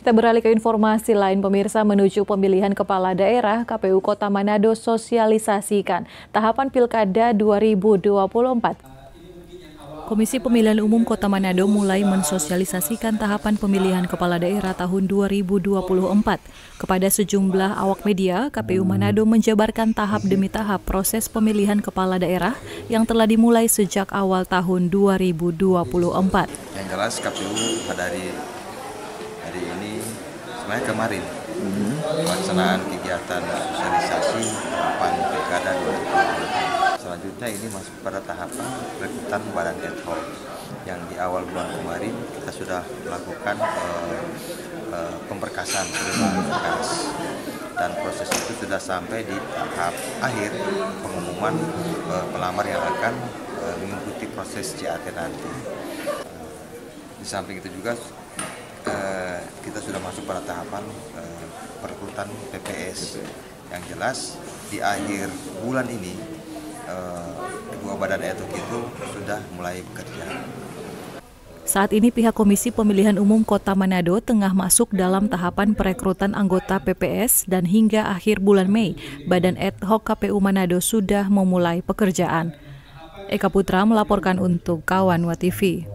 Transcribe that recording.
Kita beralih ke informasi lain, pemirsa. Menuju pemilihan kepala daerah, KPU Kota Manado sosialisasikan tahapan Pilkada 2024. Komisi Pemilihan Umum Kota Manado mulai mensosialisasikan tahapan pemilihan kepala daerah tahun 2024. Kepada sejumlah awak media, KPU Manado menjabarkan tahap demi tahap proses pemilihan kepala daerah yang telah dimulai sejak awal tahun 2024. Yang jelas KPU pada hari ini, sebenarnya kemarin, pelaksanaan kegiatan sosialisasi tahapan Pilkada 2024. Selanjutnya ini masuk pada tahapan rekrutan badan ad hoc yang di awal bulan kemarin kita sudah melakukan pemberkasan dan proses itu sudah sampai di tahap akhir pengumuman pelamar yang akan mengikuti proses CAT nanti. Di samping itu juga kita sudah masuk pada tahapan perekrutan PPS. Yang jelas di akhir bulan ini kedua badan ad hoc itu sudah mulai bekerja. Saat ini pihak Komisi Pemilihan Umum Kota Manado tengah masuk dalam tahapan perekrutan anggota PPS dan hingga akhir bulan Mei, badan ad hoc KPU Manado sudah memulai pekerjaan. Eka Putra melaporkan untuk Kawan WaTV.